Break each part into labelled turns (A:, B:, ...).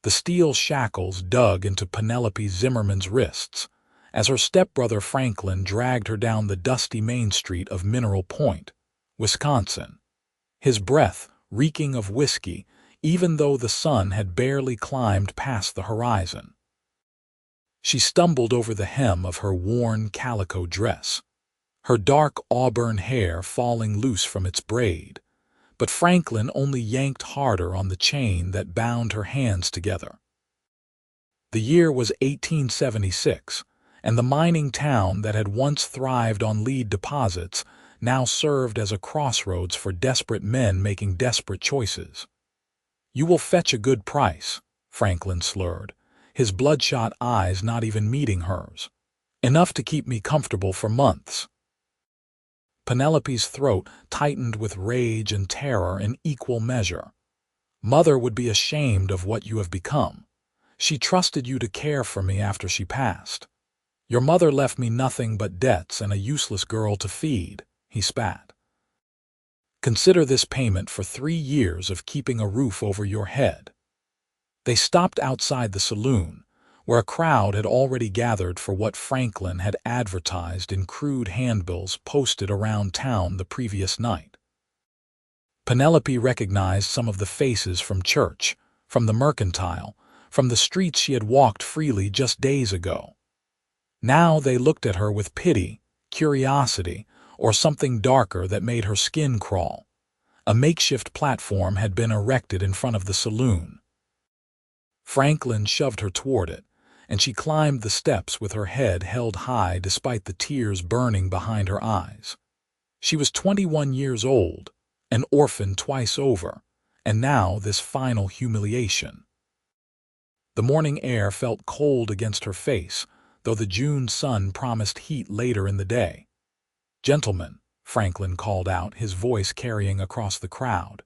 A: The steel shackles dug into Penelope Zimmerman's wrists as her stepbrother Franklin dragged her down the dusty main street of Mineral Point, Wisconsin. His breath reeking of whiskey, even though the sun had barely climbed past the horizon. She stumbled over the hem of her worn calico dress, her dark auburn hair falling loose from its braid, but Franklin only yanked harder on the chain that bound her hands together. The year was 1876, and the mining town that had once thrived on lead deposits now served as a crossroads for desperate men making desperate choices. "You will fetch a good price," Franklin slurred, his bloodshot eyes not even meeting hers. "Enough to keep me comfortable for months." Penelope's throat tightened with rage and terror in equal measure. "Mother would be ashamed of what you have become. She trusted you to care for me after she passed. Your mother left me nothing but debts and a useless girl to feed," he spat. "Consider this payment for 3 years of keeping a roof over your head." They stopped outside the saloon, where a crowd had already gathered for what Franklin had advertised in crude handbills posted around town the previous night. Penelope recognized some of the faces from church, from the mercantile, from the streets she had walked freely just days ago. Now they looked at her with pity, curiosity, or something darker that made her skin crawl. A makeshift platform had been erected in front of the saloon. Franklin shoved her toward it, and she climbed the steps with her head held high despite the tears burning behind her eyes. She was 21 years old, an orphan twice over, and now this final humiliation. The morning air felt cold against her face, though the June sun promised heat later in the day. "Gentlemen," Franklin called out, his voice carrying across the crowd.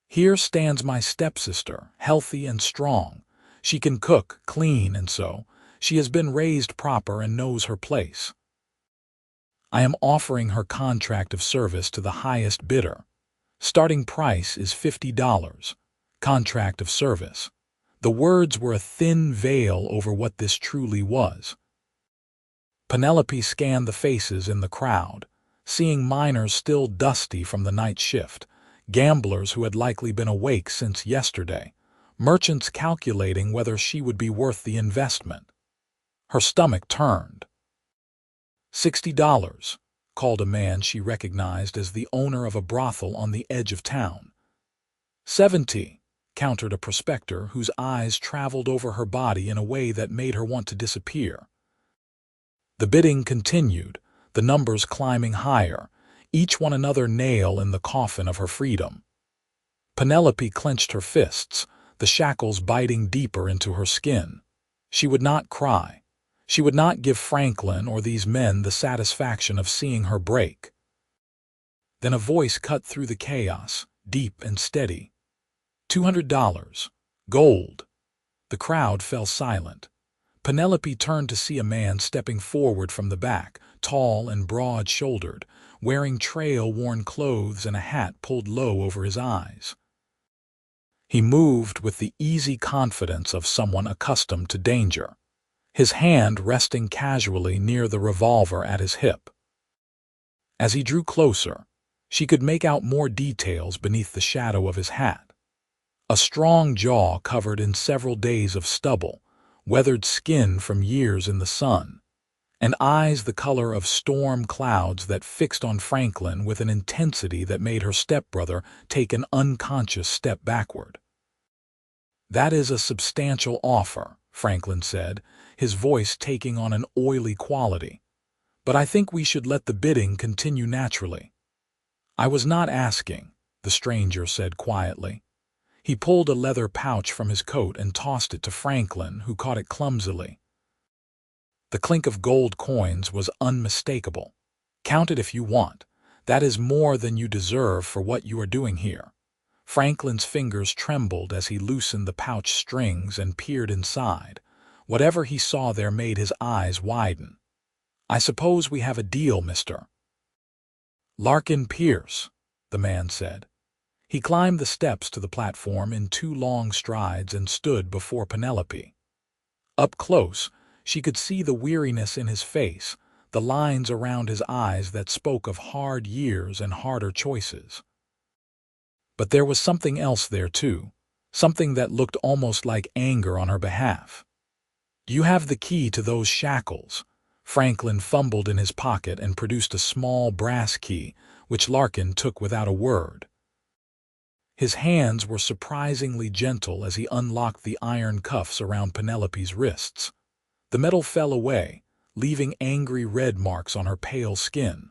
A: "Here stands my stepsister, healthy and strong. She can cook, clean, and sew. She has been raised proper and knows her place. I am offering her contract of service to the highest bidder. Starting price is $50. Contract of service." The words were a thin veil over what this truly was. Penelope scanned the faces in the crowd, seeing miners still dusty from the night shift, gamblers who had likely been awake since yesterday, merchants calculating whether she would be worth the investment. Her stomach turned. $60, called a man she recognized as the owner of a brothel on the edge of town. 70, countered a prospector whose eyes traveled over her body in a way that made her want to disappear. The bidding continued, the numbers climbing higher, each one another nail in the coffin of her freedom. Penelope clenched her fists, the shackles biting deeper into her skin. She would not cry. She would not give Franklin or these men the satisfaction of seeing her break. Then a voice cut through the chaos, deep and steady. $200. Gold. The crowd fell silent. Penelope turned to see a man stepping forward from the back, tall and broad-shouldered, wearing trail-worn clothes and a hat pulled low over his eyes. He moved with the easy confidence of someone accustomed to danger, his hand resting casually near the revolver at his hip. As he drew closer, she could make out more details beneath the shadow of his hat. A strong jaw covered in several days of stubble, weathered skin from years in the sun, and eyes the color of storm clouds that fixed on Franklin with an intensity that made her stepbrother take an unconscious step backward. "That is a substantial offer," Franklin said, his voice taking on an oily quality. "But I think we should let the bidding continue naturally." "I was not asking," the stranger said quietly. He pulled a leather pouch from his coat and tossed it to Franklin, who caught it clumsily. The clink of gold coins was unmistakable. "Count it if you want. That is more than you deserve for what you are doing here." Franklin's fingers trembled as he loosened the pouch strings and peered inside. Whatever he saw there made his eyes widen. "I suppose we have a deal, Mr. Larkin Pierce," the man said. He climbed the steps to the platform in 2 long strides and stood before Penelope. Up close, she could see the weariness in his face, the lines around his eyes that spoke of hard years and harder choices. But there was something else there too, something that looked almost like anger on her behalf. "You have the key to those shackles." Franklin fumbled in his pocket and produced a small brass key, which Larkin took without a word. His hands were surprisingly gentle as he unlocked the iron cuffs around Penelope's wrists. The metal fell away, leaving angry red marks on her pale skin.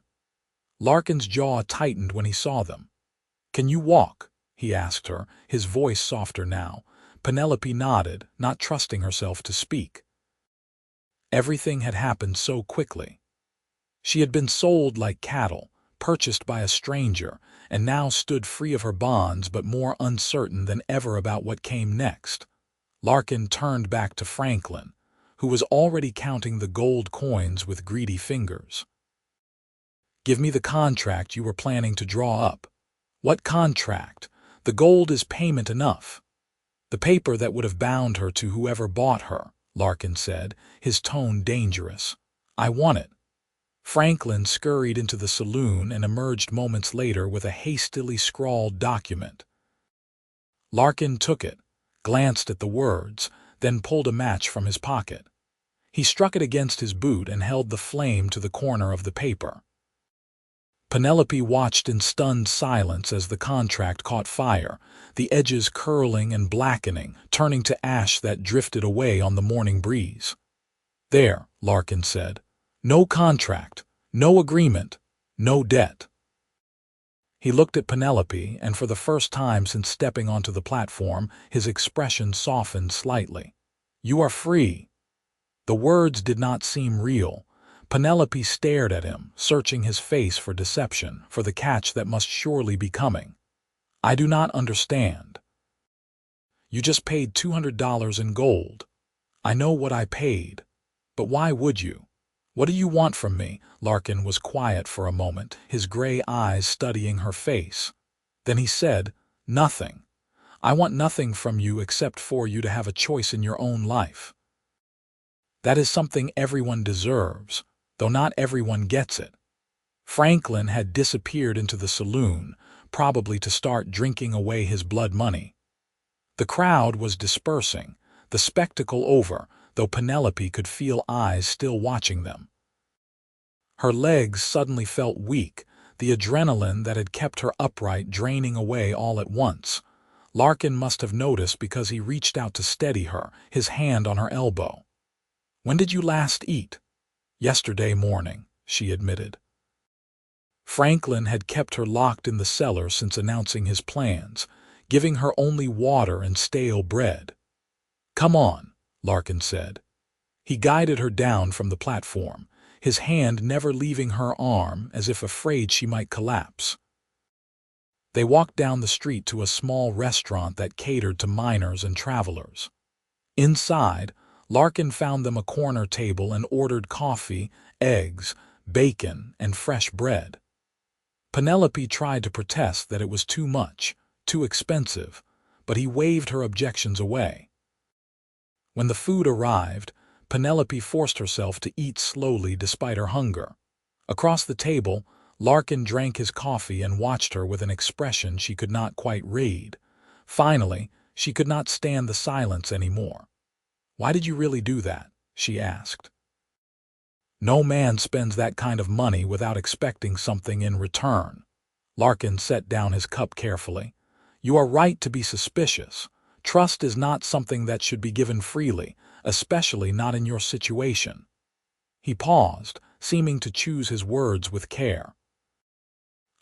A: Larkin's jaw tightened when he saw them. "Can you walk?" he asked her, his voice softer now. Penelope nodded, not trusting herself to speak. Everything had happened so quickly. She had been sold like cattle, purchased by a stranger, and now stood free of her bonds but more uncertain than ever about what came next. Larkin turned back to Franklin, who was already counting the gold coins with greedy fingers. "Give me the contract you were planning to draw up." "What contract? The gold is payment enough." "The paper that would have bound her to whoever bought her," Larkin said, his tone dangerous. "I want it." Franklin scurried into the saloon and emerged moments later with a hastily scrawled document. Larkin took it, glanced at the words, then pulled a match from his pocket. He struck it against his boot and held the flame to the corner of the paper. Penelope watched in stunned silence as the contract caught fire, the edges curling and blackening, turning to ash that drifted away on the morning breeze. "There," Larkin said. "No contract, no agreement, no debt." He looked at Penelope, and for the first time since stepping onto the platform, his expression softened slightly. "You are free." The words did not seem real. Penelope stared at him, searching his face for deception, for the catch that must surely be coming. "I do not understand." "You just paid $200 in gold." "I know what I paid. But why would you? What do you want from me?" Larkin was quiet for a moment, his gray eyes studying her face. Then he said, "Nothing. I want nothing from you except for you to have a choice in your own life. That is something everyone deserves, though not everyone gets it." Franklin had disappeared into the saloon, probably to start drinking away his blood money. The crowd was dispersing, the spectacle over, though Penelope could feel eyes still watching them. Her legs suddenly felt weak, the adrenaline that had kept her upright draining away all at once. Larkin must have noticed because he reached out to steady her, his hand on her elbow. "When did you last eat?" "Yesterday morning," she admitted. Franklin had kept her locked in the cellar since announcing his plans, giving her only water and stale bread. "Come on," Larkin said. He guided her down from the platform, his hand never leaving her arm as if afraid she might collapse. They walked down the street to a small restaurant that catered to miners and travelers. Inside, Larkin found them a corner table and ordered coffee, eggs, bacon, and fresh bread. Penelope tried to protest that it was too much, too expensive, but he waved her objections away. When the food arrived, Penelope forced herself to eat slowly despite her hunger. Across the table, Larkin drank his coffee and watched her with an expression she could not quite read. Finally, she could not stand the silence anymore. "Why did you really do that?" she asked. "No man spends that kind of money without expecting something in return." Larkin set down his cup carefully. "You are right to be suspicious. Trust is not something that should be given freely, especially not in your situation." He paused, seeming to choose his words with care.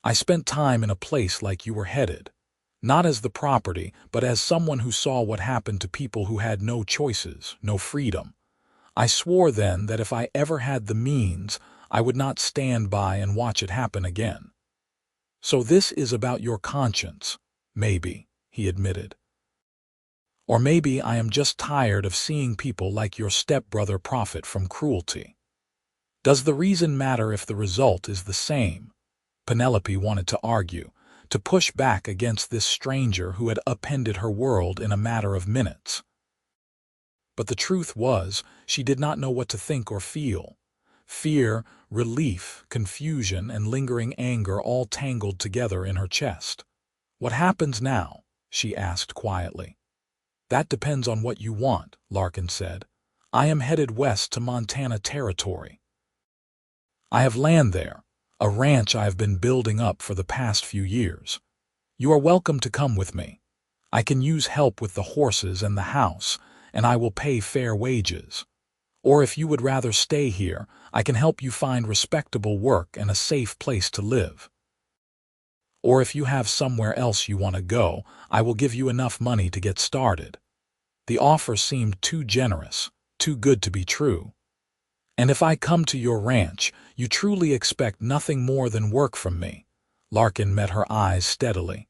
A: "I spent time in a place like you were headed, not as the property, but as someone who saw what happened to people who had no choices, no freedom. I swore then that if I ever had the means, I would not stand by and watch it happen again." "So this is about your conscience, maybe," he admitted. "Or maybe I am just tired of seeing people like your stepbrother profit from cruelty. Does the reason matter if the result is the same?" Penelope wanted to argue, to push back against this stranger who had upended her world in a matter of minutes. But the truth was, she did not know what to think or feel. Fear, relief, confusion, and lingering anger all tangled together in her chest. "What happens now?" she asked quietly. "That depends on what you want," Larkin said. "I am headed west to Montana Territory. I have land there, a ranch I have been building up for the past few years. You are welcome to come with me. I can use help with the horses and the house, and I will pay fair wages. Or if you would rather stay here, I can help you find respectable work and a safe place to live. Or if you have somewhere else you want to go, I will give you enough money to get started." The offer seemed too generous, too good to be true. "And if I come to your ranch, you truly expect nothing more than work from me?" Larkin met her eyes steadily.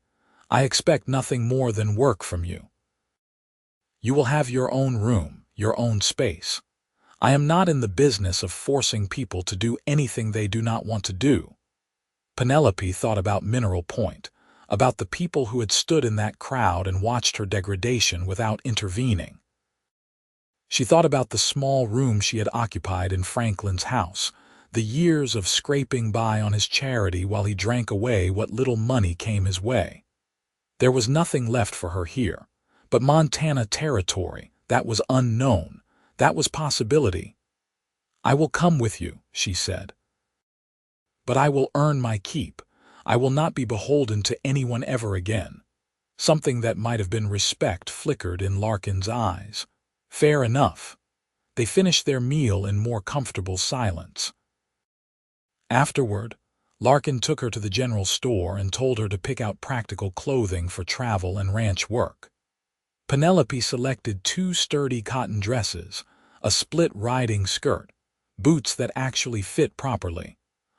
A: "I expect nothing more than work from you. You will have your own room, your own space. I am not in the business of forcing people to do anything they do not want to do." Penelope thought about Mineral Point, about the people who had stood in that crowd and watched her degradation without intervening. She thought about the small room she had occupied in Franklin's house, the years of scraping by on his charity while he drank away what little money came his way. There was nothing left for her here, but Montana Territory, that was unknown, that was possibility. "I will come with you," she said. "But I will earn my keep. I will not be beholden to anyone ever again." Something that might have been respect flickered in Larkin's eyes. Fair enough. They finished their meal in more comfortable silence. Afterward, Larkin took her to the general store and told her to pick out practical clothing for travel and ranch work. Penelope selected 2 sturdy cotton dresses, a split riding skirt, boots that actually fit properly,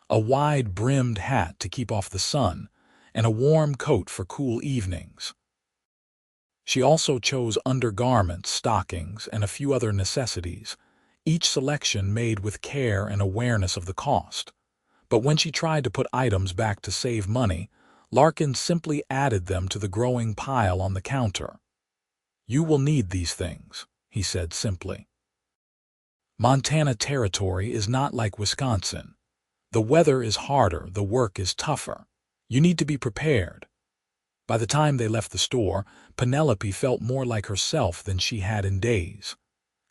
A: a wide-brimmed hat to keep off the sun, and a warm coat for cool evenings. She also chose undergarments, stockings, and a few other necessities, each selection made with care and awareness of the cost. But when she tried to put items back to save money, Larkin simply added them to the growing pile on the counter. "You will need these things," he said simply. "Montana Territory is not like Wisconsin. The weather is harder, the work is tougher. You need to be prepared." By the time they left the store, Penelope felt more like herself than she had in days.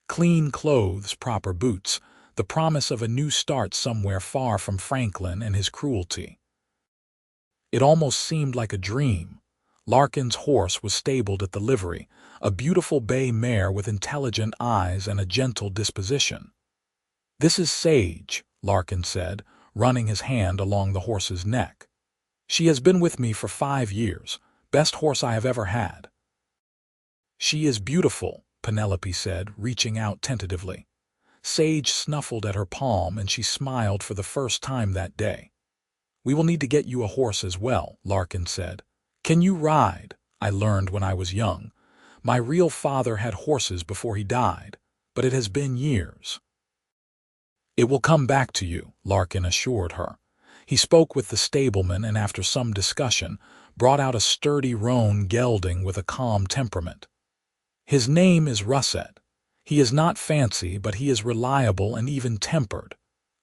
A: Clean clothes, proper boots, the promise of a new start somewhere far from Franklin and his cruelty. It almost seemed like a dream. Larkin's horse was stabled at the livery, a beautiful bay mare with intelligent eyes and a gentle disposition. "This is Sage," Larkin said, running his hand along the horse's neck. "She has been with me for 5 years, best horse I have ever had." "She is beautiful," Penelope said, reaching out tentatively. Sage snuffled at her palm and she smiled for the first time that day. "We will need to get you a horse as well," Larkin said. "Can you ride?" "I learned when I was young. My real father had horses before he died, but it has been years." "It will come back to you," Larkin assured her. He spoke with the stableman and after some discussion, brought out a sturdy roan gelding with a calm temperament. "His name is Russet. He is not fancy, but he is reliable and even-tempered.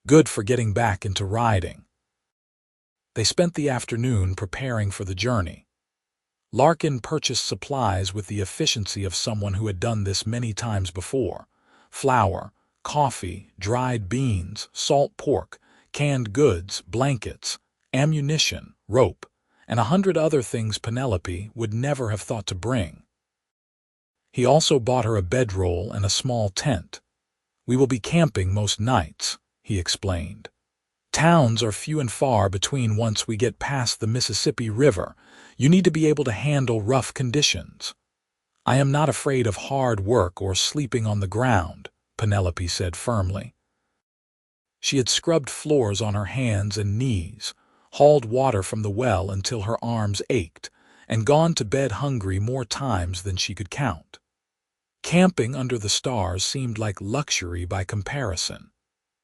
A: Good for getting back into riding." They spent the afternoon preparing for the journey. Larkin purchased supplies with the efficiency of someone who had done this many times before. Flour, coffee, dried beans, salt pork, canned goods, blankets, ammunition, rope, and 100 other things Penelope would never have thought to bring. He also bought her a bedroll and a small tent. "We will be camping most nights," he explained. "Towns are few and far between once we get past the Mississippi River. You need to be able to handle rough conditions." "I am not afraid of hard work or sleeping on the ground," Penelope said firmly. She had scrubbed floors on her hands and knees, hauled water from the well until her arms ached, and gone to bed hungry more times than she could count. Camping under the stars seemed like luxury by comparison.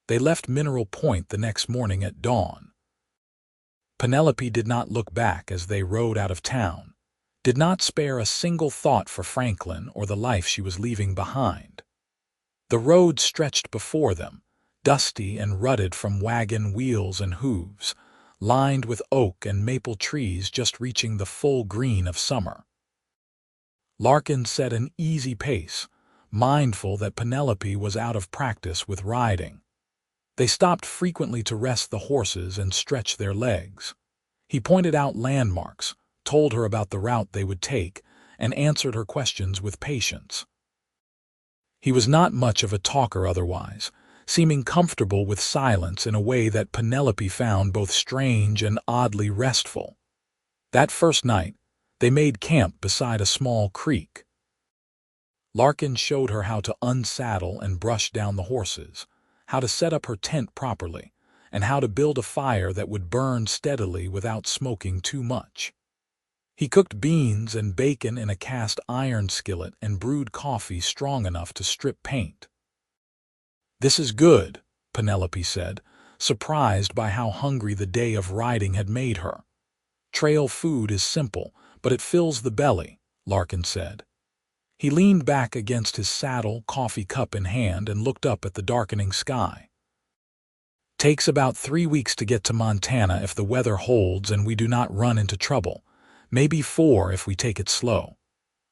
A: They left Mineral Point the next morning at dawn. Penelope did not look back as they rode out of town, did not spare a single thought for Franklin or the life she was leaving behind. The road stretched before them, dusty and rutted from wagon wheels and hooves, lined with oak and maple trees just reaching the full green of summer. Larkin set an easy pace, mindful that Penelope was out of practice with riding. They stopped frequently to rest the horses and stretch their legs. He pointed out landmarks, told her about the route they would take, and answered her questions with patience. He was not much of a talker otherwise, seeming comfortable with silence in a way that Penelope found both strange and oddly restful. That first night, they made camp beside a small creek. Larkin showed her how to unsaddle and brush down the horses, how to set up her tent properly, and how to build a fire that would burn steadily without smoking too much. He cooked beans and bacon in a cast iron skillet and brewed coffee strong enough to strip paint. "This is good," Penelope said, surprised by how hungry the day of riding had made her. "Trail food is simple, but it fills the belly," Larkin said. He leaned back against his saddle, coffee cup in hand, and looked up at the darkening sky. "Takes about 3 weeks to get to Montana if the weather holds and we do not run into trouble. Maybe 4 if we take it slow."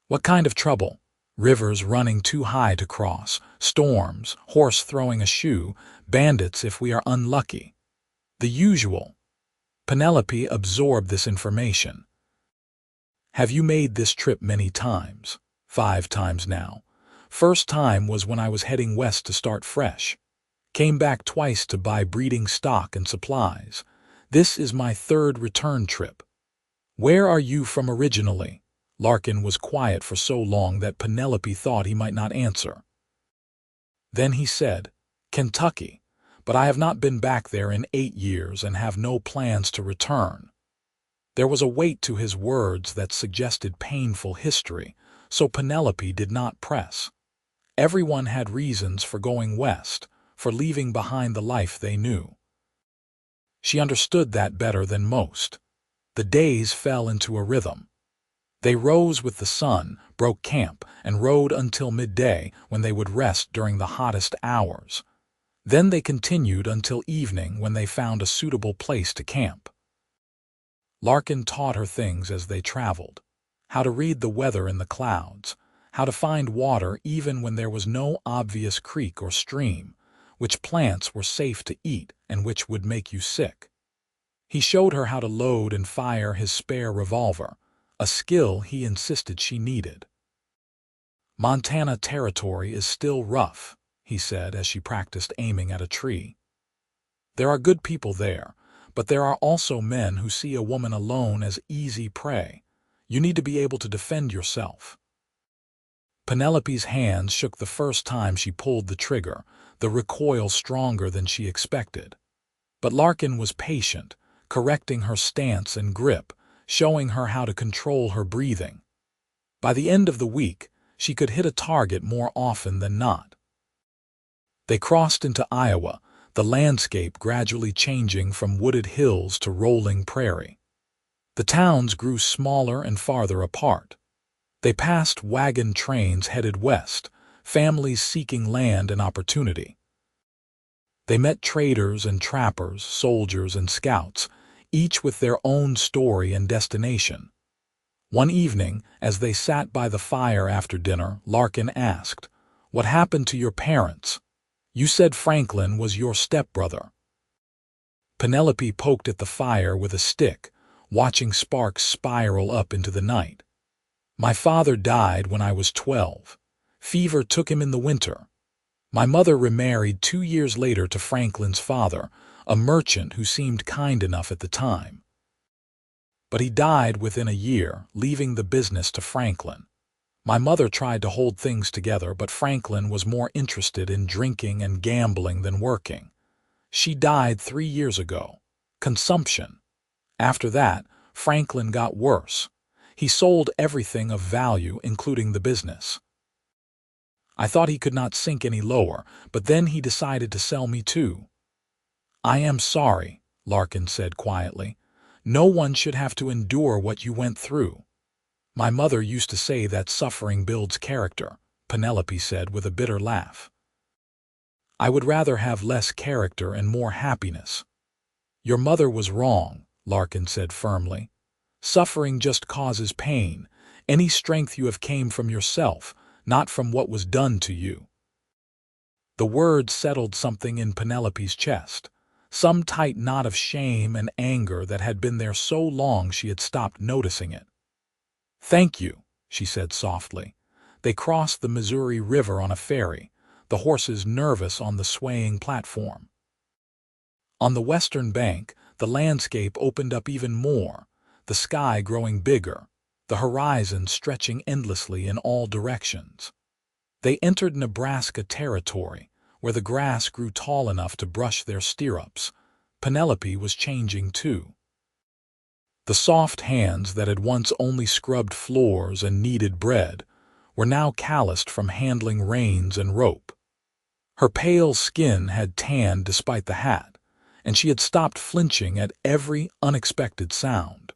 A: "What kind of trouble?" "Rivers running too high to cross, storms, horse throwing a shoe, bandits if we are unlucky." "The usual." Penelope absorbed this information. "Have you made this trip many times?" "5 times now. First time was when I was heading west to start fresh. Came back twice to buy breeding stock and supplies. This is my 3rd return trip." "Where are you from originally?" Larkin was quiet for so long that Penelope thought he might not answer. Then he said, "Kentucky, but I have not been back there in 8 years and have no plans to return." There was a weight to his words that suggested painful history, so Penelope did not press. Everyone had reasons for going west, for leaving behind the life they knew. She understood that better than most. The days fell into a rhythm. They rose with the sun, broke camp, and rode until midday when they would rest during the hottest hours. Then they continued until evening when they found a suitable place to camp. Larkin taught her things as they traveled. How to read the weather in the clouds, how to find water even when there was no obvious creek or stream, which plants were safe to eat and which would make you sick. He showed her how to load and fire his spare revolver, a skill he insisted she needed. "Montana territory is still rough," he said as she practiced aiming at a tree. "There are good people there, but there are also men who see a woman alone as easy prey. You need to be able to defend yourself." Penelope's hands shook the first time she pulled the trigger, the recoil stronger than she expected. But Larkin was patient, correcting her stance and grip, showing her how to control her breathing. By the end of the week, she could hit a target more often than not. They crossed into Iowa, the landscape gradually changing from wooded hills to rolling prairie. The towns grew smaller and farther apart. They passed wagon trains headed west, families seeking land and opportunity. They met traders and trappers, soldiers and scouts, each with their own story and destination. One evening, as they sat by the fire after dinner, Larkin asked, "What happened to your parents? You said Franklin was your stepbrother." Penelope poked at the fire with a stick, watching sparks spiral up into the night. "My father died when I was 12. Fever took him in the winter. My mother remarried 2 years later to Franklin's father, a merchant who seemed kind enough at the time. But he died within a year, leaving the business to Franklin. My mother tried to hold things together, but Franklin was more interested in drinking and gambling than working. She died 3 years ago. Consumption. After that, Franklin got worse. He sold everything of value, including the business. I thought he could not sink any lower, but then he decided to sell me too." "I am sorry," Larkin said quietly. No one should have to endure what you went through. My mother used to say that suffering builds character, Penelope said with a bitter laugh. I would rather have less character and more happiness. Your mother was wrong, Larkin said firmly. Suffering just causes pain. Any strength you have came from yourself, not from what was done to you. The words settled something in Penelope's chest, some tight knot of shame and anger that had been there so long she had stopped noticing it. Thank you, she said softly. They crossed the Missouri River on a ferry, the horses nervous on the swaying platform. On the western bank, the landscape opened up even more, the sky growing bigger, the horizon stretching endlessly in all directions. They entered Nebraska territory, where the grass grew tall enough to brush their stirrups. Penelope was changing too. The soft hands that had once only scrubbed floors and kneaded bread were now calloused from handling reins and rope. Her pale skin had tanned despite the hat, and she had stopped flinching at every unexpected sound.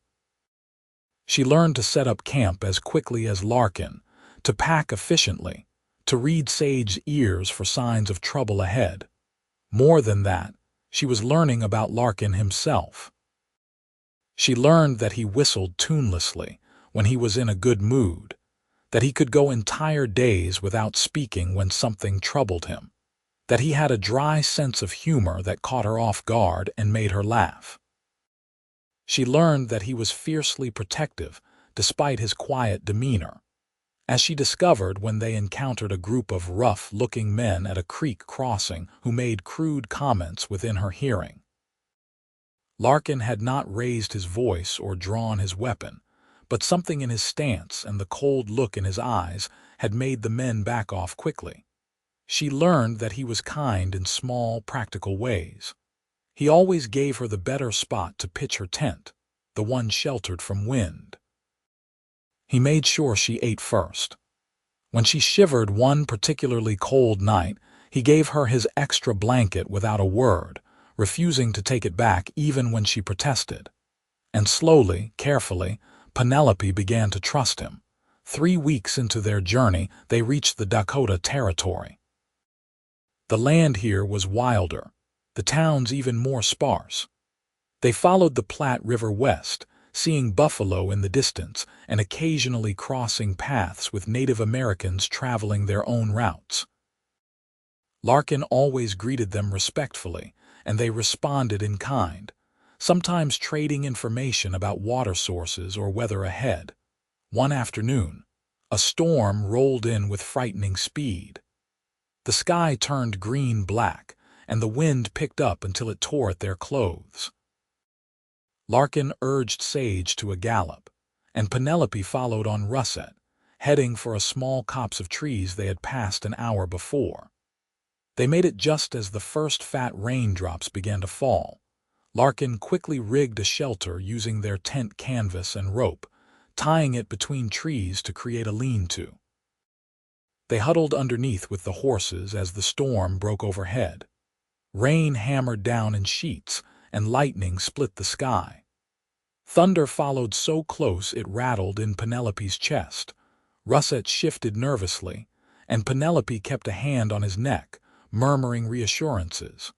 A: She learned to set up camp as quickly as Larkin, to pack efficiently, to read Sage's ears for signs of trouble ahead. More than that, she was learning about Larkin himself. She learned that he whistled tunelessly when he was in a good mood, that he could go entire days without speaking when something troubled him, that he had a dry sense of humor that caught her off guard and made her laugh. She learned that he was fiercely protective despite his quiet demeanor, as she discovered when they encountered a group of rough-looking men at a creek crossing who made crude comments within her hearing. Larkin had not raised his voice or drawn his weapon, but something in his stance and the cold look in his eyes had made the men back off quickly. She learned that he was kind in small, practical ways. He always gave her the better spot to pitch her tent, the one sheltered from wind. He made sure she ate first. When she shivered one particularly cold night, he gave her his extra blanket without a word, refusing to take it back even when she protested. And slowly, carefully, Penelope began to trust him. 3 weeks into their journey, they reached the Dakota Territory. The land here was wilder, the towns even more sparse. They followed the Platte River west, seeing buffalo in the distance and occasionally crossing paths with Native Americans traveling their own routes. Larkin always greeted them respectfully, and they responded in kind, sometimes trading information about water sources or weather ahead. One afternoon, a storm rolled in with frightening speed. The sky turned green-black, and the wind picked up until it tore at their clothes. Larkin urged Sage to a gallop, and Penelope followed on Russet, heading for a small copse of trees they had passed an hour before. They made it just as the first fat raindrops began to fall. Larkin quickly rigged a shelter using their tent canvas and rope, tying it between trees to create a lean-to. They huddled underneath with the horses as the storm broke overhead. Rain hammered down in sheets, and lightning split the sky. Thunder followed so close it rattled in Penelope's chest. Russet shifted nervously, and Penelope kept a hand on his neck, murmuring reassurances.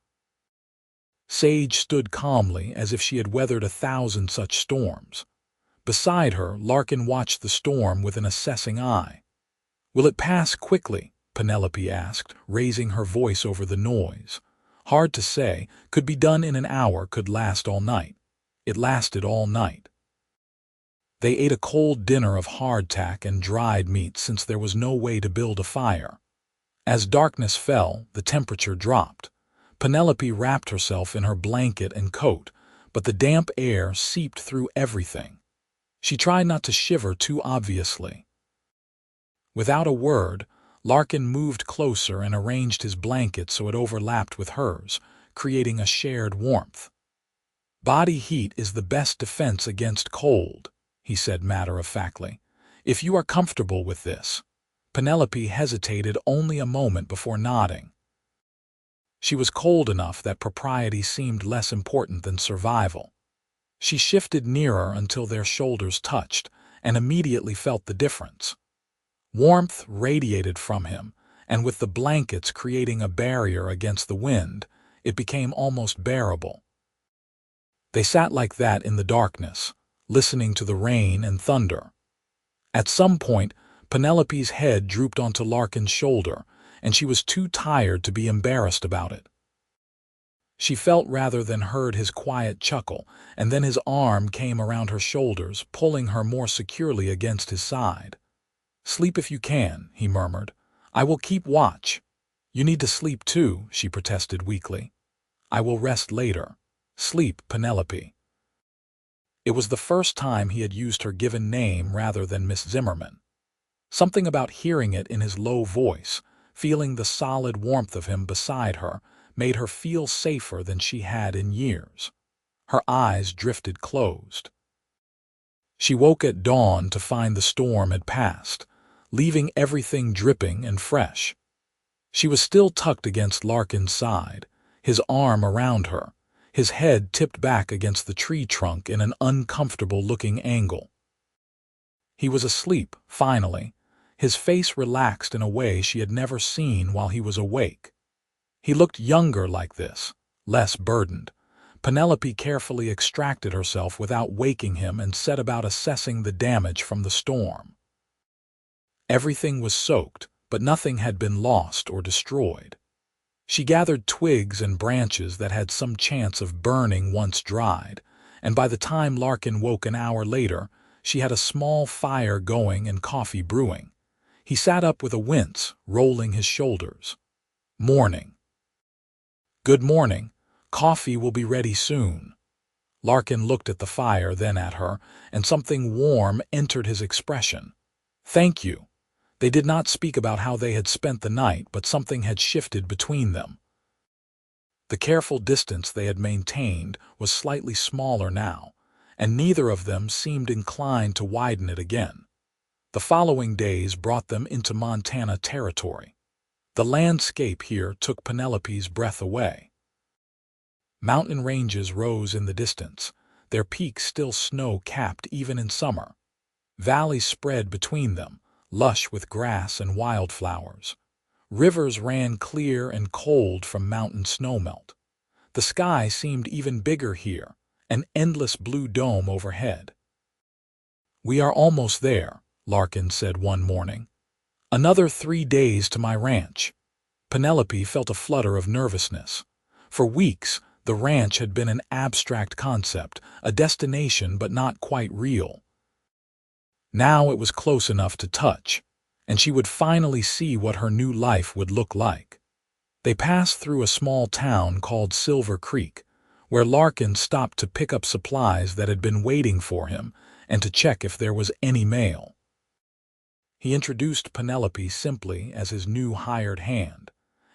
A: Sage stood calmly as if she had weathered 1,000 such storms. Beside her, Larkin watched the storm with an assessing eye. "Will it pass quickly?" Penelope asked, raising her voice over the noise. "Hard to say. Could be done in an hour, could last all night." It lasted all night. They ate a cold dinner of hardtack and dried meat since there was no way to build a fire. As darkness fell, the temperature dropped. Penelope wrapped herself in her blanket and coat, but the damp air seeped through everything. She tried not to shiver too obviously. Without a word, Larkin moved closer and arranged his blanket so it overlapped with hers, creating a shared warmth. "Body heat is the best defense against cold," he said matter-of-factly. "If you are comfortable with this." Penelope hesitated only a moment before nodding. She was cold enough that propriety seemed less important than survival. She shifted nearer until their shoulders touched, and immediately felt the difference. Warmth radiated from him, and with the blankets creating a barrier against the wind, it became almost bearable. They sat like that in the darkness, listening to the rain and thunder. At some point, Penelope's head drooped onto Larkin's shoulder, and she was too tired to be embarrassed about it. She felt rather than heard his quiet chuckle, and then his arm came around her shoulders, pulling her more securely against his side. "Sleep if you can," he murmured. "I will keep watch." "You need to sleep too," she protested weakly. "I will rest later." "Sleep, Penelope." It was the first time he had used her given name rather than Miss Zimmerman. Something about hearing it in his low voice, feeling the solid warmth of him beside her, made her feel safer than she had in years. Her eyes drifted closed. She woke at dawn to find the storm had passed, leaving everything dripping and fresh. She was still tucked against Larkin's side, his arm around her, his head tipped back against the tree trunk in an uncomfortable-looking angle. He was asleep, finally, his face relaxed in a way she had never seen while he was awake. He looked younger like this, less burdened. Penelope carefully extracted herself without waking him and set about assessing the damage from the storm. Everything was soaked, but nothing had been lost or destroyed. She gathered twigs and branches that had some chance of burning once dried, and by the time Larkin woke an hour later, she had a small fire going and coffee brewing. He sat up with a wince, rolling his shoulders. "Morning." "Good morning. Coffee will be ready soon." Larkin looked at the fire, then at her, and something warm entered his expression. "Thank you." They did not speak about how they had spent the night, but something had shifted between them. The careful distance they had maintained was slightly smaller now, and neither of them seemed inclined to widen it again. The following days brought them into Montana territory. The landscape here took Penelope's breath away. Mountain ranges rose in the distance, their peaks still snow-capped even in summer. Valleys spread between them, lush with grass and wildflowers. Rivers ran clear and cold from mountain snowmelt. The sky seemed even bigger here, an endless blue dome overhead. "We are almost there," Larkin said one morning. "Another 3 days to my ranch." Penelope felt a flutter of nervousness. For weeks, the ranch had been an abstract concept, a destination but not quite real. Now it was close enough to touch, and she would finally see what her new life would look like. They passed through a small town called Silver Creek, where Larkin stopped to pick up supplies that had been waiting for him and to check if there was any mail. He introduced Penelope simply as his new hired hand,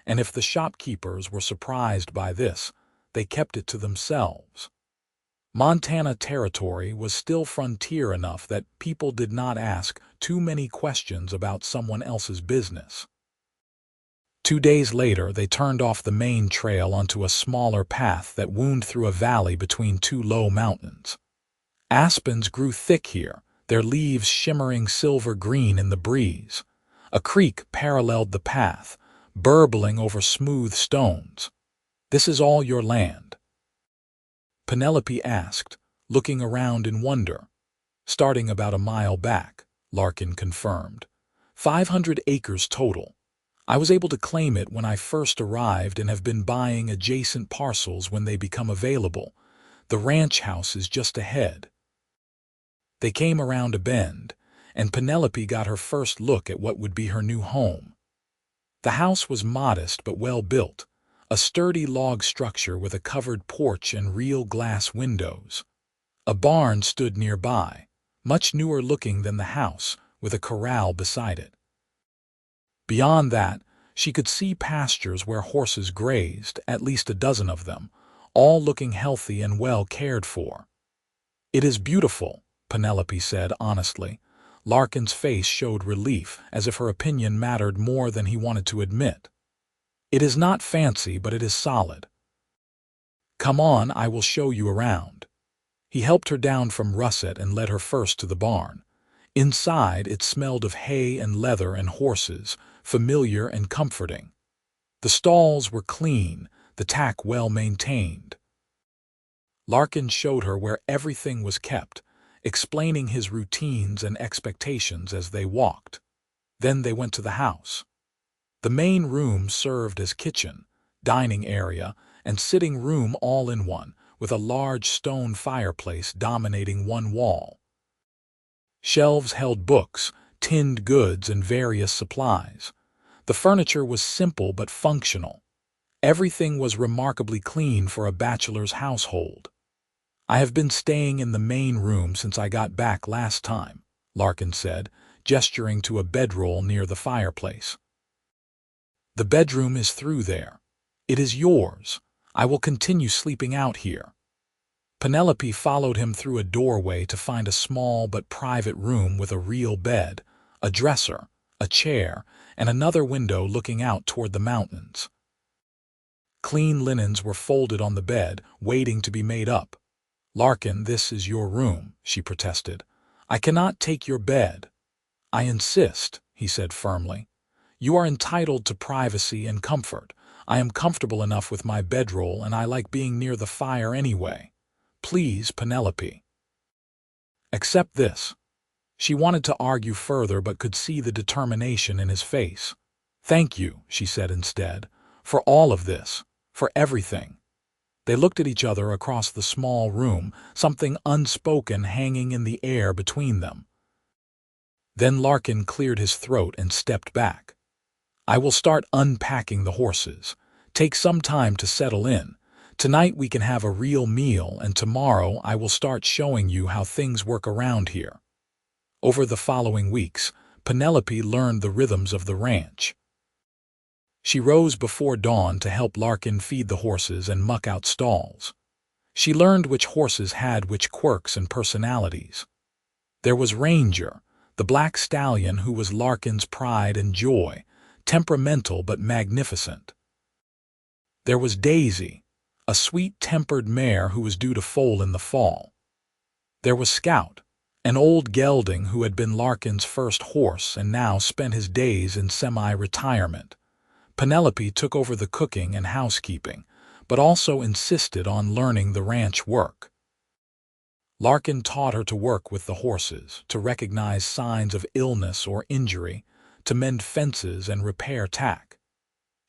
A: and if the shopkeepers were surprised by this, they kept it to themselves. Montana territory was still frontier enough that people did not ask too many questions about someone else's business. 2 days later, they turned off the main trail onto a smaller path that wound through a valley between two low mountains. Aspens grew thick here, their leaves shimmering silver-green in the breeze. A creek paralleled the path, burbling over smooth stones. "This is all your land?" Penelope asked, looking around in wonder. "Starting about a mile back," Larkin confirmed. 500 acres total. I was able to claim it when I first arrived and have been buying adjacent parcels when they become available. The ranch house is just ahead." They came around a bend, and Penelope got her first look at what would be her new home. The house was modest but well built, a sturdy log structure with a covered porch and real glass windows. A barn stood nearby, much newer looking than the house, with a corral beside it. Beyond that, she could see pastures where horses grazed, at least a dozen of them, all looking healthy and well cared for. "It is beautiful," Penelope said honestly. Larkin's face showed relief, as if her opinion mattered more than he wanted to admit. "It is not fancy, but it is solid. Come on, I will show you around." He helped her down from Russet and led her first to the barn. Inside, it smelled of hay and leather and horses, familiar and comforting. The stalls were clean, the tack well maintained. Larkin showed her where everything was kept, explaining his routines and expectations as they walked. Then they went to the house. The main room served as kitchen, dining area, and sitting room all in one, with a large stone fireplace dominating one wall. Shelves held books, tinned goods, and various supplies. The furniture was simple but functional. Everything was remarkably clean for a bachelor's household. "I have been staying in the main room since I got back last time," Larkin said, gesturing to a bedroll near the fireplace. "The bedroom is through there. It is yours. I will continue sleeping out here." Penelope followed him through a doorway to find a small but private room with a real bed, a dresser, a chair, and another window looking out toward the mountains. Clean linens were folded on the bed, waiting to be made up. "Larkin, this is your room," she protested. "I cannot take your bed." "I insist," he said firmly. "You are entitled to privacy and comfort. I am comfortable enough with my bedroll, and I like being near the fire anyway. Please, Penelope." "Accept this." She wanted to argue further but could see the determination in his face. "Thank you," she said instead, "for all of this, for everything." They looked at each other across the small room, something unspoken hanging in the air between them. Then Larkin cleared his throat and stepped back. "I will start unpacking the horses. Take some time to settle in. Tonight we can have a real meal, and tomorrow I will start showing you how things work around here." Over the following weeks, Penelope learned the rhythms of the ranch. She rose before dawn to help Larkin feed the horses and muck out stalls. She learned which horses had which quirks and personalities. There was Ranger, the black stallion who was Larkin's pride and joy, temperamental but magnificent. There was Daisy, a sweet-tempered mare who was due to foal in the fall. There was Scout, an old gelding who had been Larkin's first horse and now spent his days in semi-retirement. Penelope took over the cooking and housekeeping, but also insisted on learning the ranch work. Larkin taught her to work with the horses, to recognize signs of illness or injury, to mend fences and repair tack.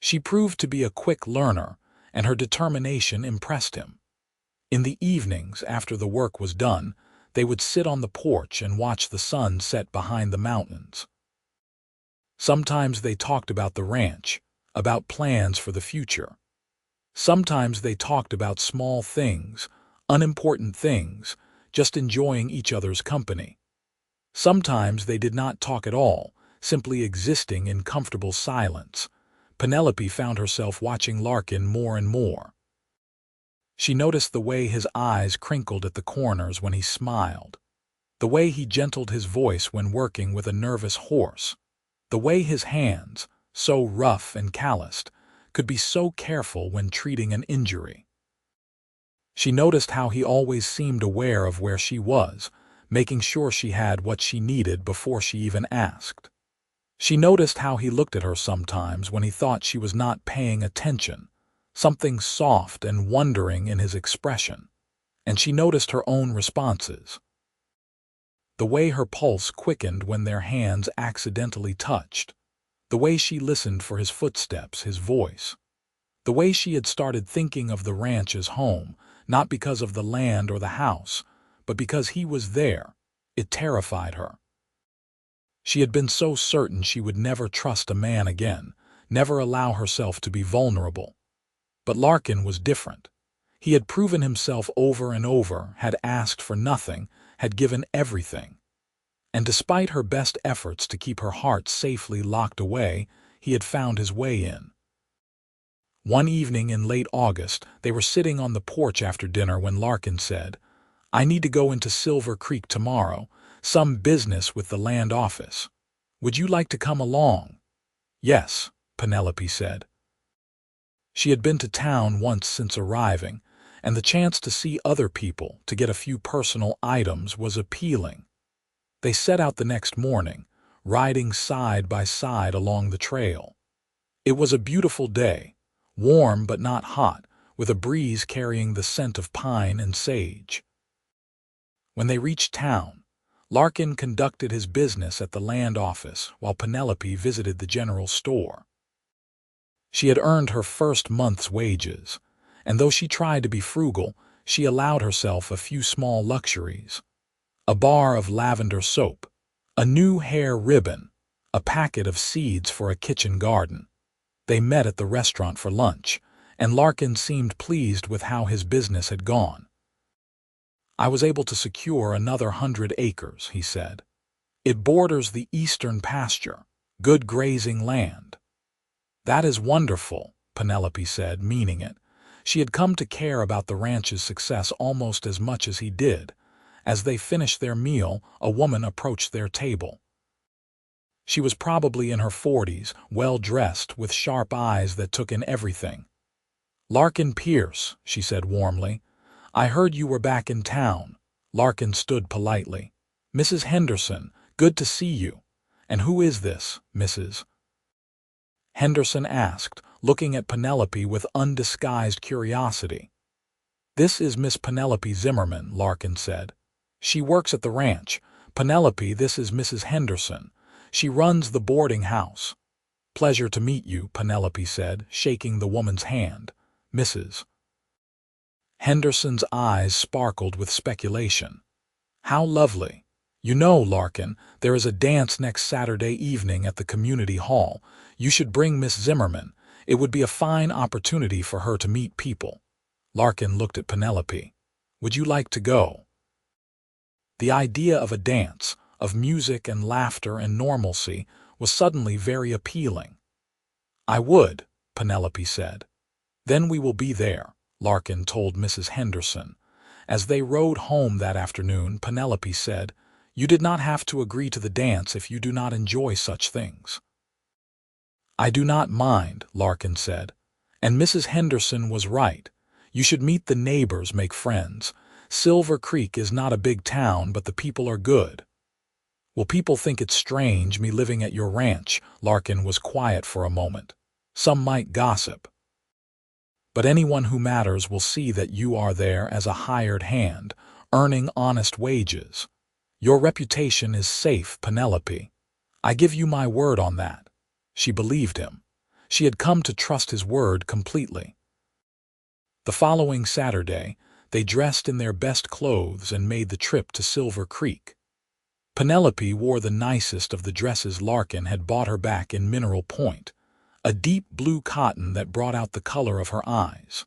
A: She proved to be a quick learner, and her determination impressed him. In the evenings, after the work was done, they would sit on the porch and watch the sun set behind the mountains. Sometimes they talked about the ranch, about plans for the future. Sometimes they talked about small things, unimportant things, just enjoying each other's company. Sometimes they did not talk at all, simply existing in comfortable silence. Penelope found herself watching Larkin more and more. She noticed the way his eyes crinkled at the corners when he smiled, the way he gentled his voice when working with a nervous horse, the way his hands, so rough and calloused, could be so careful when treating an injury. She noticed how he always seemed aware of where she was, making sure she had what she needed before she even asked. She noticed how he looked at her sometimes when he thought she was not paying attention, something soft and wondering in his expression, and she noticed her own responses. The way her pulse quickened when their hands accidentally touched, the way she listened for his footsteps, his voice, the way she had started thinking of the ranch as home, not because of the land or the house, but because he was there. It terrified her. She had been so certain she would never trust a man again, never allow herself to be vulnerable. But Larkin was different. He had proven himself over and over, had asked for nothing, had given everything. And despite her best efforts to keep her heart safely locked away, he had found his way in. One evening in late August, they were sitting on the porch after dinner when Larkin said, "I need to go into Silver Creek tomorrow, some business with the land office. Would you like to come along?" "Yes," Penelope said. She had been to town once since arriving, and the chance to see other people, to get a few personal items, was appealing. They set out the next morning, riding side by side along the trail. It was a beautiful day, warm but not hot, with a breeze carrying the scent of pine and sage. When they reached town, Larkin conducted his business at the land office while Penelope visited the general store. She had earned her first month's wages, and though she tried to be frugal, she allowed herself a few small luxuries. A bar of lavender soap, a new hair ribbon, a packet of seeds for a kitchen garden. They met at the restaurant for lunch, and Larkin seemed pleased with how his business had gone. "I was able to secure another 100 acres," he said. "It borders the eastern pasture, good grazing land." "That is wonderful," Penelope said, meaning it. She had come to care about the ranch's success almost as much as he did. As they finished their meal, a woman approached their table. She was probably in her 40s, well-dressed, with sharp eyes that took in everything. "Larkin Pierce," she said warmly. "I heard you were back in town." Larkin stood politely. "Mrs. Henderson, good to see you. And who is this, Mrs.?" Henderson asked, looking at Penelope with undisguised curiosity. "This is Miss Penelope Zimmerman," Larkin said. "She works at the ranch. Penelope, this is Mrs. Henderson. She runs the boarding house." "Pleasure to meet you," Penelope said, shaking the woman's hand. "Mrs." Henderson's eyes sparkled with speculation. "How lovely. You know, Larkin, there is a dance next Saturday evening at the community hall. You should bring Miss Zimmerman. It would be a fine opportunity for her to meet people." Larkin looked at Penelope. "Would you like to go?" The idea of a dance, of music and laughter and normalcy, was suddenly very appealing. "I would," Penelope said. "Then we will be there," Larkin told Mrs. Henderson. As they rode home that afternoon, Penelope said, "You did not have to agree to the dance if you do not enjoy such things." "I do not mind," Larkin said. "And Mrs. Henderson was right. You should meet the neighbors, make friends. Silver Creek is not a big town, but the people are good." "Will people think it's strange, me living at your ranch?" Larkin was quiet for a moment. "Some might gossip. But anyone who matters will see that you are there as a hired hand, earning honest wages. Your reputation is safe, Penelope. I give you my word on that." She believed him. She had come to trust his word completely. The following Saturday, they dressed in their best clothes and made the trip to Silver Creek. Penelope wore the nicest of the dresses Larkin had bought her back in Mineral Point, a deep blue cotton that brought out the color of her eyes.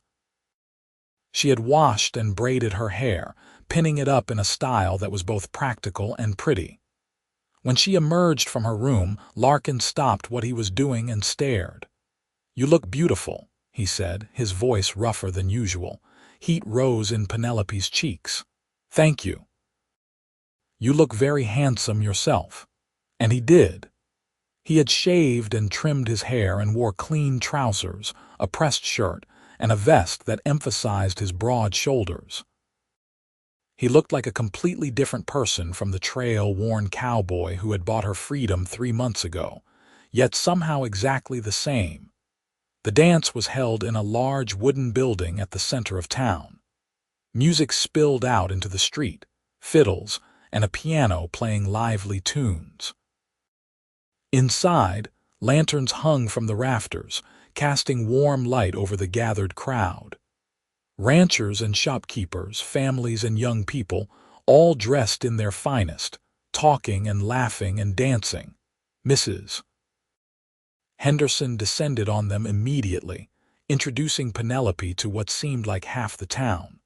A: She had washed and braided her hair, pinning it up in a style that was both practical and pretty. When she emerged from her room, Larkin stopped what he was doing and stared. "You look beautiful," he said, his voice rougher than usual. Heat rose in Penelope's cheeks. "Thank you. You look very handsome yourself." And he did. He had shaved and trimmed his hair and wore clean trousers, a pressed shirt, and a vest that emphasized his broad shoulders. He looked like a completely different person from the trail-worn cowboy who had bought her freedom 3 months ago, yet somehow exactly the same. The dance was held in a large wooden building at the center of town. Music spilled out into the street, fiddles, and a piano playing lively tunes. Inside, lanterns hung from the rafters, casting warm light over the gathered crowd. Ranchers and shopkeepers, families and young people, all dressed in their finest, talking and laughing and dancing. Mrs. Henderson descended on them immediately, introducing Penelope to what seemed like half the town.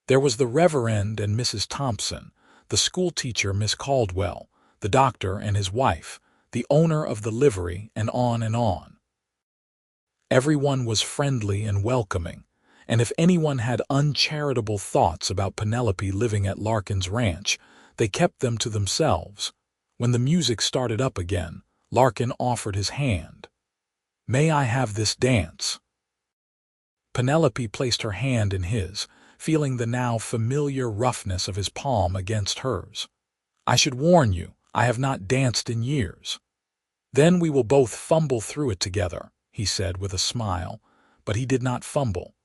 A: There was the Reverend and Mrs. Thompson, the schoolteacher Miss Caldwell, the doctor and his wife, the owner of the livery, and on and on. Everyone was friendly and welcoming, and if anyone had uncharitable thoughts about Penelope living at Larkin's ranch, they kept them to themselves. When the music started up again, Larkin offered his hand. "May I have this dance?" Penelope placed her hand in his, feeling the now familiar roughness of his palm against hers. "I should warn you, I have not danced in years." "Then we will both fumble through it together," he said with a smile, but he did not fumble.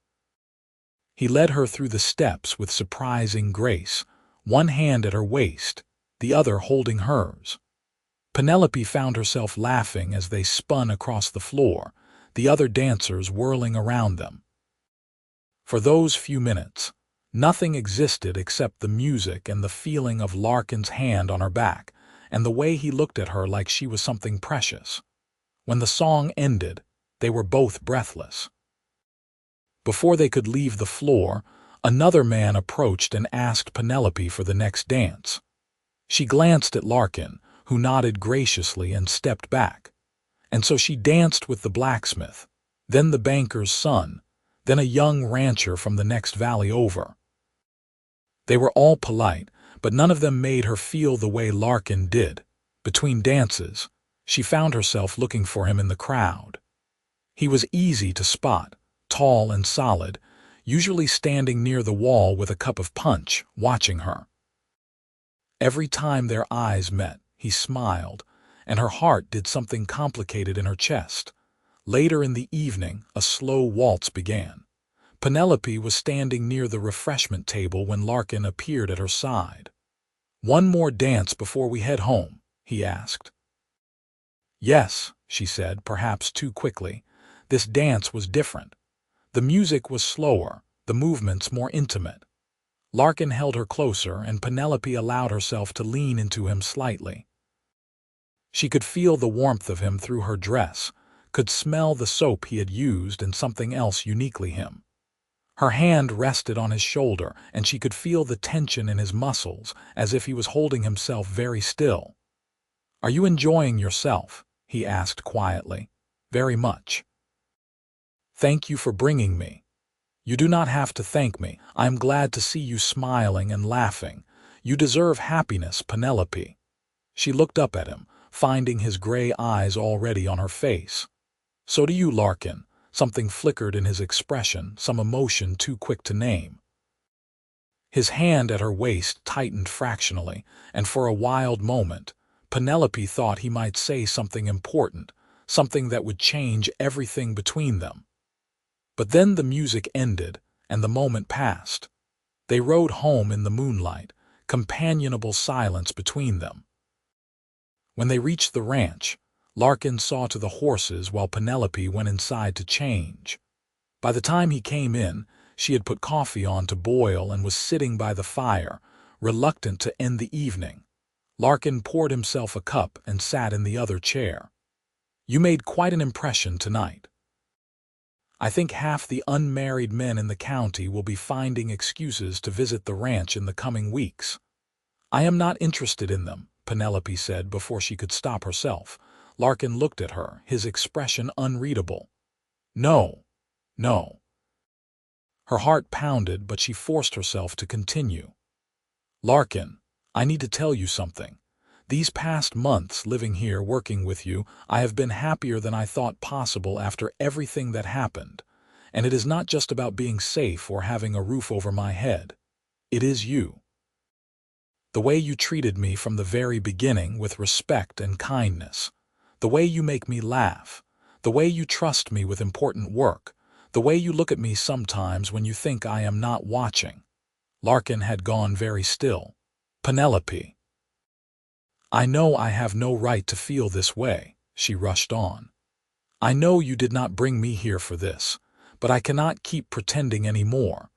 A: He led her through the steps with surprising grace, one hand at her waist, the other holding hers. Penelope found herself laughing as they spun across the floor, the other dancers whirling around them. For those few minutes, nothing existed except the music and the feeling of Larkin's hand on her back, and the way he looked at her like she was something precious. When the song ended, they were both breathless. Before they could leave the floor, another man approached and asked Penelope for the next dance. She glanced at Larkin, who nodded graciously and stepped back. And so she danced with the blacksmith, then the banker's son, then a young rancher from the next valley over. They were all polite, but none of them made her feel the way Larkin did. Between dances, she found herself looking for him in the crowd. He was easy to spot, tall and solid, usually standing near the wall with a cup of punch, watching her. Every time their eyes met, he smiled, and her heart did something complicated in her chest. Later in the evening, a slow waltz began. Penelope was standing near the refreshment table when Larkin appeared at her side. "One more dance before we head home?" he asked. "Yes," she said, perhaps too quickly. This dance was different. The music was slower, the movements more intimate. Larkin held her closer, and Penelope allowed herself to lean into him slightly. She could feel the warmth of him through her dress, could smell the soap he had used and something else uniquely him. Her hand rested on his shoulder, and she could feel the tension in his muscles, as if he was holding himself very still. "Are you enjoying yourself?" he asked quietly. "Very much." "Thank you for bringing me." "You do not have to thank me. I am glad to see you smiling and laughing. You deserve happiness, Penelope." She looked up at him, finding his gray eyes already on her face. "So do you, Larkin." Something flickered in his expression, some emotion too quick to name. His hand at her waist tightened fractionally, and for a wild moment, Penelope thought he might say something important, something that would change everything between them. But then the music ended, and the moment passed. They rode home in the moonlight, companionable silence between them. When they reached the ranch, Larkin saw to the horses while Penelope went inside to change. By the time he came in, she had put coffee on to boil and was sitting by the fire, reluctant to end the evening. Larkin poured himself a cup and sat in the other chair. "You made quite an impression tonight. I think half the unmarried men in the county will be finding excuses to visit the ranch in the coming weeks." "I am not interested in them," Penelope said before she could stop herself. Larkin looked at her, his expression unreadable. "No, no." Her heart pounded, but she forced herself to continue. "Larkin, I need to tell you something. These past months living here working with you, I have been happier than I thought possible after everything that happened. And it is not just about being safe or having a roof over my head. It is you. The way you treated me from the very beginning with respect and kindness. The way you make me laugh. The way you trust me with important work. The way you look at me sometimes when you think I am not watching." Larkin had gone very still. "Penelope, I know I have no right to feel this way," she rushed on. "I know you did not bring me here for this, but I cannot keep pretending any more.